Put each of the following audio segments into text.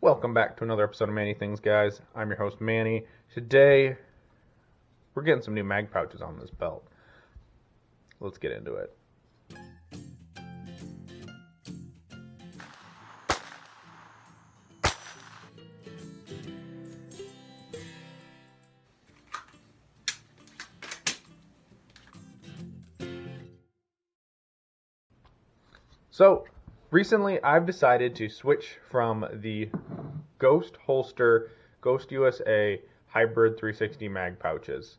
Welcome back to another episode of Manny Things, guys. I'm your host, Manny. Today, we're getting some new mag pouches on this belt. Let's get into it. So, recently I've decided to switch from the Ghost Holster Ghost USA Hybrid 360 mag pouches.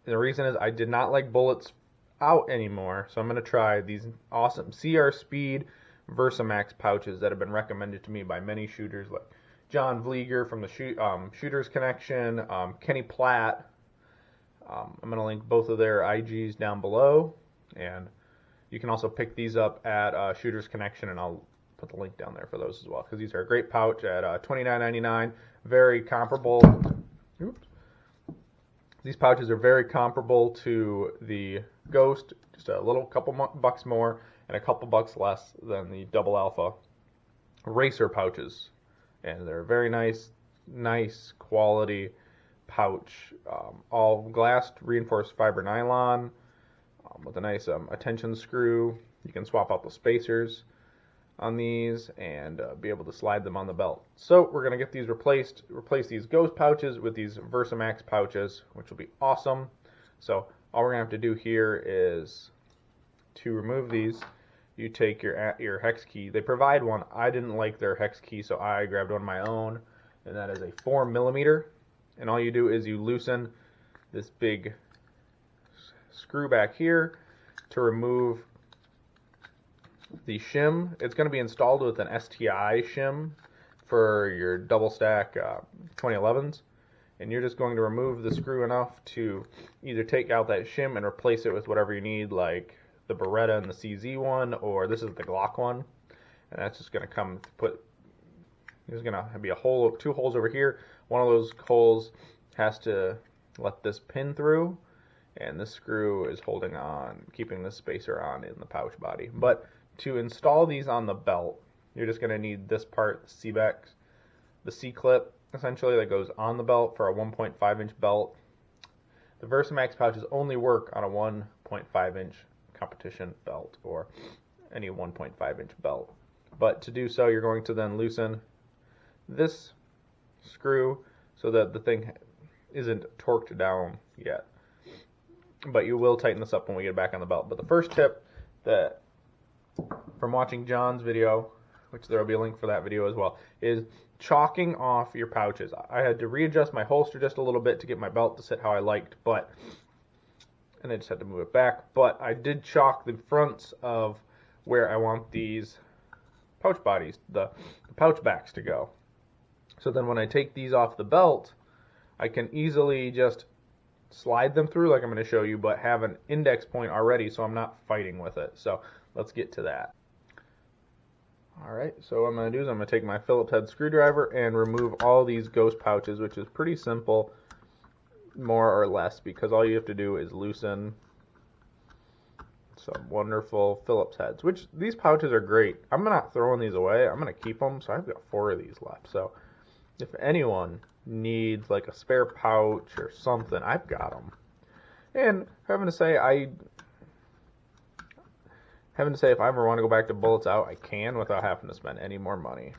And the reason is I did not like bullets out anymore, so I'm going to try these awesome CR Speed VersaMax pouches that have been recommended to me by many shooters like John Vlieger from the Shooters Connection, Kenny Platt. I'm going to link both of their IGs down below, and you can also pick these up at Shooters Connection, and I'll put the link down there for those as well, because these are a great pouch at $29.99. Very comparable. Oops. These pouches are very comparable to the Ghost, just a little couple bucks more and a couple bucks less than the Double Alpha Racer pouches. And they're very nice quality pouch, all glassed reinforced fiber nylon with a nice attention screw. You can swap out the spacers on these and be able to slide them on the belt. So we're going to get these replace these Ghost pouches with these VersaMax pouches, which will be awesome. So all we're going to have to do here is to remove these. You take your hex key. They provide one. I didn't like their hex key, so I grabbed one of my own, and that is a 4mm. And all you do is you loosen this big screw back here to remove the shim. It's going to be installed with an STI shim for your double stack 2011s, and you're just going to remove the screw enough to either take out that shim and replace it with whatever you need, like the Beretta and the CZ one, or this is the Glock one, and that's just going to come to put. There's going to be a hole, two holes over here. One of those holes has to let this pin through, and this screw is holding on, keeping this spacer on in the pouch body. But to install these on the belt, you're just going to need this part, the C-clip, essentially, that goes on the belt for a 1.5-inch belt. The VersaMax pouches only work on a 1.5-inch competition belt or any 1.5-inch belt. But to do so, you're going to then loosen this screw so that the thing isn't torqued down yet. But you will tighten this up when we get back on the belt. But the first tip that from watching John's video, which there will be a link for that video as well, is chalking off your pouches. I had to readjust my holster just a little bit to get my belt to sit how I liked, and I just had to move it back. But I did chalk the fronts of where I want these pouch bodies, the pouch backs to go. So then when I take these off the belt, I can easily just slide them through like I'm going to show you, but have an index point already so I'm not fighting with it. So let's get to that. Alright, so what I'm going to do is I'm going to take my Phillips head screwdriver and remove all these Ghost pouches, which is pretty simple, more or less, because all you have to do is loosen some wonderful Phillips heads, which these pouches are great. I'm not throwing these away. I'm going to keep them, so I've got 4 of these left. So if anyone needs like a spare pouch or something, I've got them. And having to say, if I ever want to go back to bullets out, I can without having to spend any more money.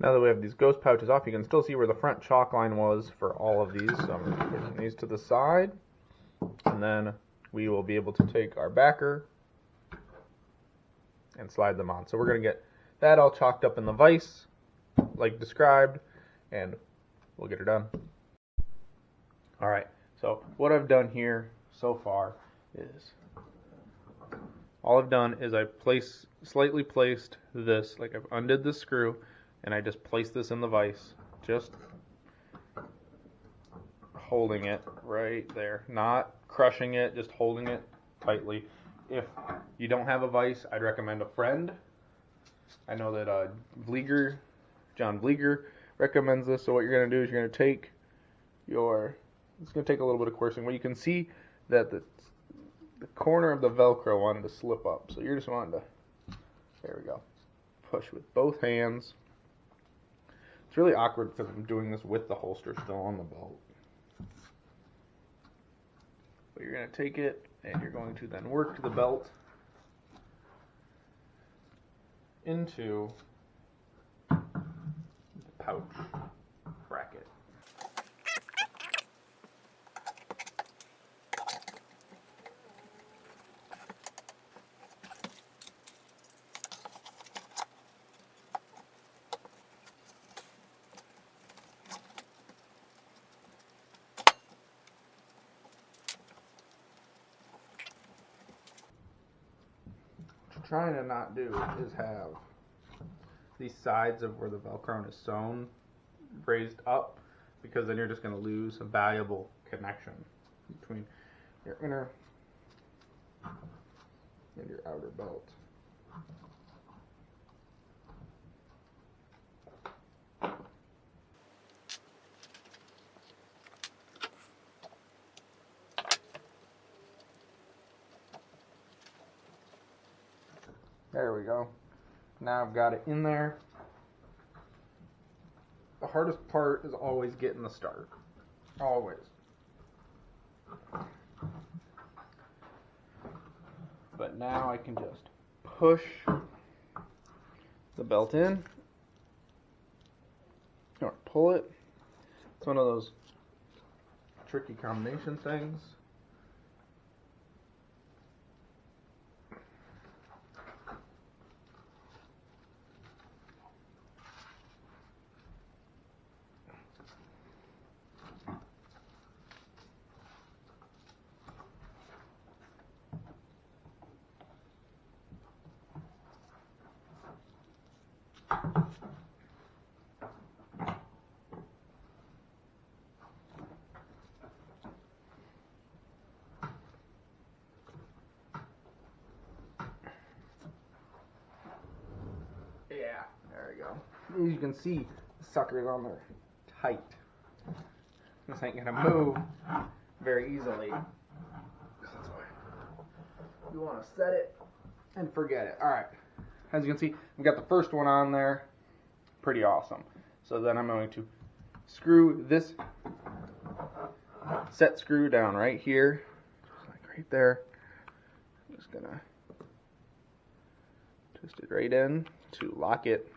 Now that we have these Ghost pouches off, you can still see where the front chalk line was for all of these. So I'm going to be pushing these to the side, and then we will be able to take our backer and slide them on. So we're going to get that all chalked up in the vise, like described, and we'll get her done. Alright, so what I've done here so far is, all I've done is I've slightly placed this, like I've undid the screw, and I just place this in the vise, just holding it right there, not crushing it, just holding it tightly. If you don't have a vise, I'd recommend a friend. I know that Vlieger John Vlieger recommends this. So what you're going to do is you're going to take it's going to take a little bit of coursing. Well, you can see that the corner of the Velcro wanted to slip up. So you're just wanting to, there we go, push with both hands. It's really awkward because I'm doing this with the holster still on the belt. But you're going to take it and you're going to then work the belt into the pouch bracket. Trying to not do is have these sides of where the Velcro is sewn raised up, because then you're just going to lose a valuable connection between your inner and your outer belt. There we go. Now I've got it in there. The hardest part is always getting the start. Always. But now I can just push the belt in or pull it. It's one of those tricky combination things. Yeah, there we go. As you can see, the sucker's on there tight. This ain't gonna move very easily. That's why you want to set it and forget it. Alright, as you can see, we've got the first one on there. Pretty awesome. So then I'm going to screw this set screw down right here, just like right there. I'm just gonna twist it right in to lock it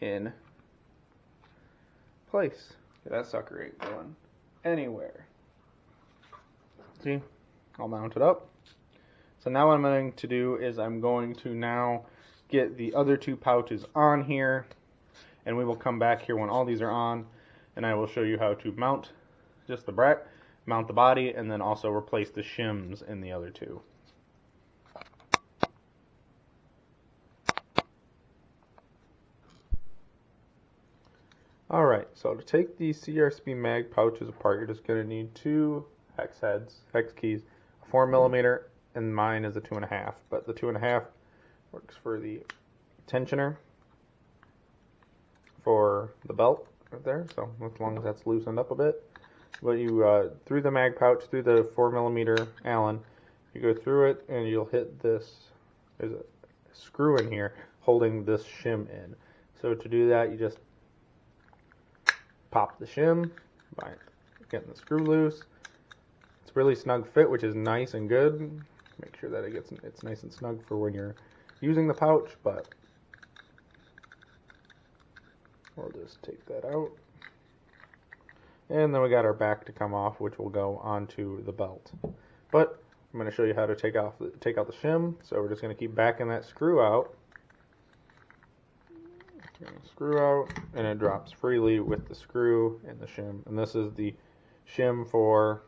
in place. Get that sucker ain't going anywhere. See, I'll mount it up. So now what I'm going to do is I'm going to now get the other two pouches on here, and we will come back here when all these are on, and I will show you how to mount just the bracket, mount the body, and then also replace the shims in the other two. Alright, so to take these CRSP mag pouches apart, you're just going to need two hex keys, a 4mm, and mine is a 2.5, but the 2.5 works for the tensioner for the belt right there, so as long as that's loosened up a bit. But you, through the mag pouch, through the 4mm Allen, you go through it and you'll hit this, there's a screw in here holding this shim in. So to do that, you just pop the shim by getting the screw loose. It's really snug fit, which is nice and good. Make sure that it's nice and snug for when you're using the pouch, but we'll just take that out. And then we got our back to come off, which will go onto the belt. But I'm going to show you how to take out the shim. So we're just going to keep backing that screw out. Screw out, and it drops freely with the screw and the shim. And this is the shim for,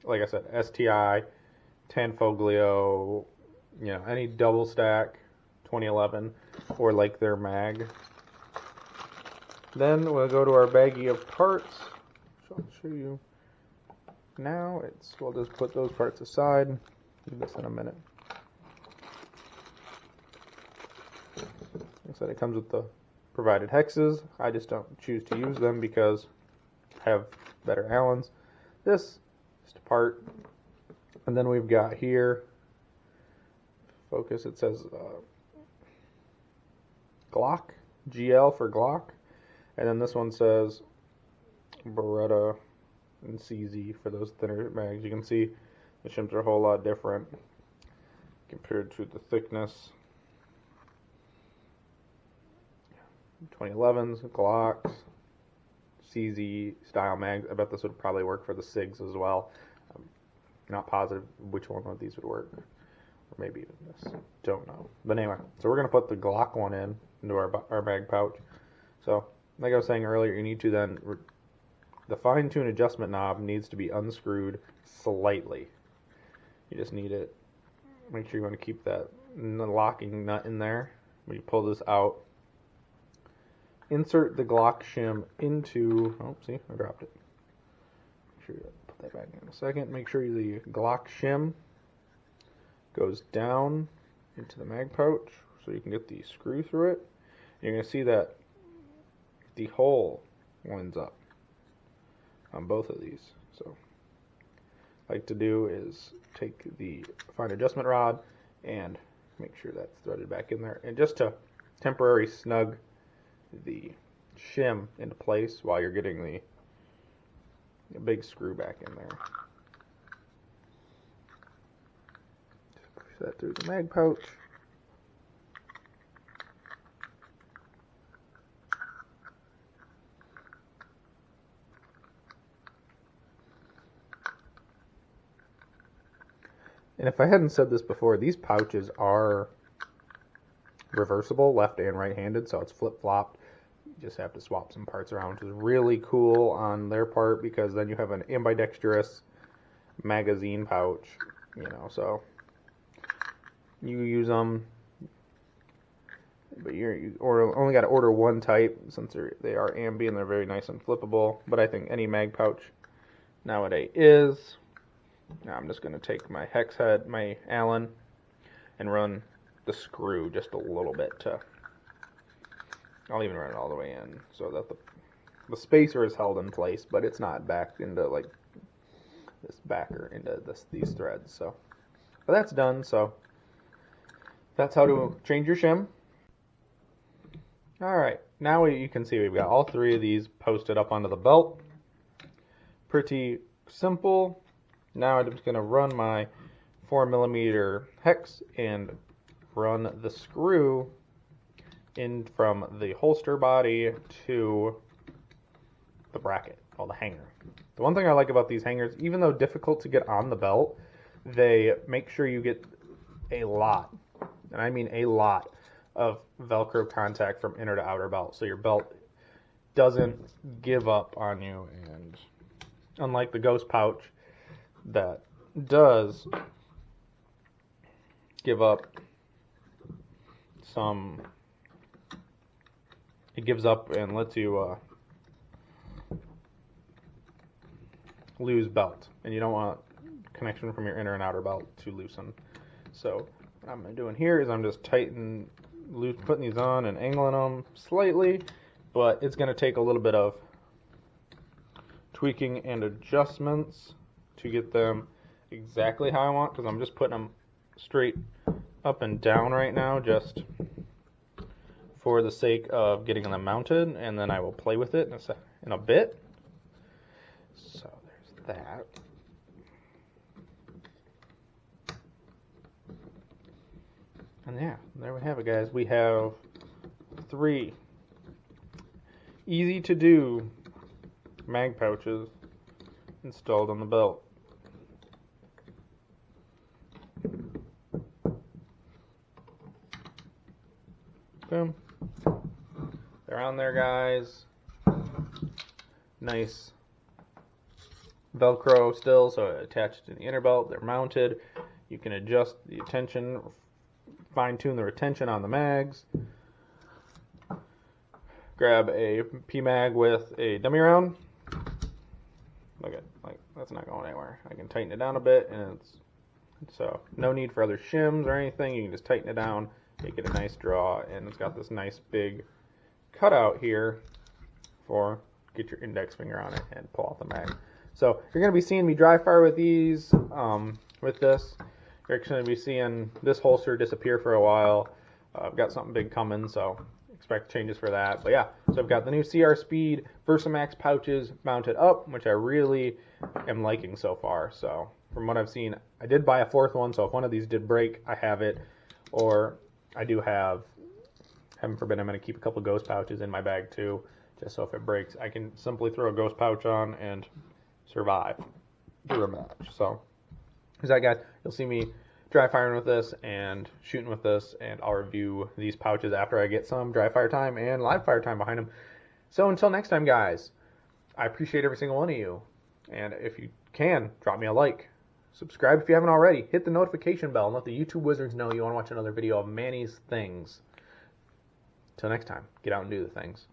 like I said, STI, Tanfoglio, you know, any double stack 2011 or like their mag. Then we'll go to our baggie of parts. So I'll show you now. We'll just put those parts aside. Do this in a minute. Like I said, it comes with the provided hexes. I just don't choose to use them because I have better Allens. This is a part. And then we've got here, focus, it says Glock, GL for Glock. And then this one says Beretta and CZ for those thinner mags. You can see the shims are a whole lot different compared to the thickness. 2011s, Glocks, CZ style mags. I bet this would probably work for the SIGs as well. I'm not positive which one of these would work. Or maybe even this. Don't know. But anyway, so we're going to put the Glock one into our mag pouch. So, like I was saying earlier, you need to then, the fine-tune adjustment knob needs to be unscrewed slightly. You just need it. Make sure you want to keep that locking nut in there. When you pull this out, insert the Glock shim into, oh, see, I dropped it. Make sure you put that back in a second. Make sure the Glock shim goes down into the mag pouch so you can get the screw through it. You're going to see that the hole lines up on both of these. So what I like to do is take the fine adjustment rod and make sure that's threaded back in there, and just to temporarily snug the shim into place while you're getting the big screw back in there. Just push that through the mag pouch. And if I hadn't said this before, these pouches are reversible, left and right-handed, so it's flip-flopped. You just have to swap some parts around, which is really cool on their part, because then you have an ambidextrous magazine pouch, you know, so you use them, but you only got to order one type, since they are ambi and they're very nice and flippable, but I think any mag pouch nowadays is. Now I'm just going to take my hex head, my Allen, and run the screw just a little bit to, I'll even run it all the way in so that the spacer is held in place, but it's not back into like this backer into these threads. So, but that's done. So that's how to change your shim. All right, now you can see we've got all three of these posted up onto the belt. Pretty simple. Now I'm just going to run my 4mm hex and run the screw in from the holster body to the bracket, or the hanger. The one thing I like about these hangers, even though difficult to get on the belt, they make sure you get a lot, and I mean a lot, of Velcro contact from inner to outer belt, so your belt doesn't give up on you. And unlike the Ghost pouch, that does give up some, it gives up and lets you lose belt, and you don't want connection from your inner and outer belt to loosen. So what I'm doing here is I'm just putting these on and angling them slightly, but it's going to take a little bit of tweaking and adjustments to get them exactly how I want, because I'm just putting them straight up and down right now just for the sake of getting them mounted, and then I will play with it in a bit. So there's that. And yeah, there we have it, guys. We have 3 easy to do mag pouches installed on the belt. Boom. They're on there, guys. Nice Velcro still, so attached to the inner belt. They're mounted. You can adjust the tension, fine-tune the retention on the mags. Grab a P-mag with a dummy round. Look at, like, that's not going anywhere. I can tighten it down a bit, and so no need for other shims or anything. You can just tighten it down, make it a nice draw, and it's got this nice big cutout here for, get your index finger on it and pull out the mag. So you're going to be seeing me dry fire with these, with this. You're actually going to be seeing this holster disappear for a while. I've got something big coming, so expect changes for that. But yeah, so I've got the new CR Speed VersaMax pouches mounted up, which I really am liking so far. So from what I've seen, I did buy a fourth one, so if one of these did break, I have it. Or I do have, heaven forbid, I'm going to keep a couple ghost pouches in my bag too, just so if it breaks, I can simply throw a ghost pouch on and survive through a match. So, as that guys, you'll see me dry firing with this and shooting with this, and I'll review these pouches after I get some dry fire time and live fire time behind them. So until next time, guys, I appreciate every single one of you, and if you can, drop me a like, subscribe if you haven't already, hit the notification bell, and let the YouTube wizards know you want to watch another video of Manny's Things. Till next time, get out and do the things.